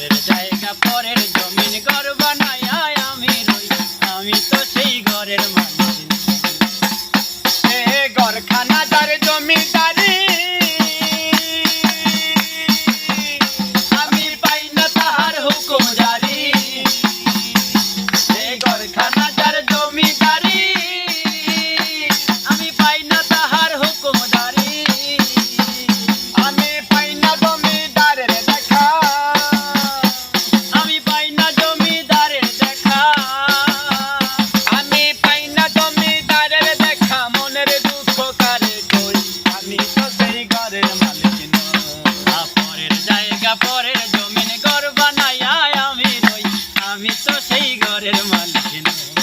পরের জায়গা পরের জমিন ঘর বানাইয়া আমি রই, আমি তো সেই ঘরের মালিক নই। এ ঘরখানা যার জমিদারি, আমি পাই না তাহার হুকুম জারি। এ ঘরখানা যার জমিদারি, আমি পাই না তাহার হুকুম জারি। আমি পাই না জমিদারের দেখা, আমি পাই না জমিদারের দেখা। আমি পাই না জমিদারের দেখা, মনের দুঃখ কারে কই, আমি তো সেই ঘরের মালিক নই। পরের জায়গা পরের জমিন ঘর বানাইয়া আমি রই, আমি তো সেই ঘরের মালিক নই।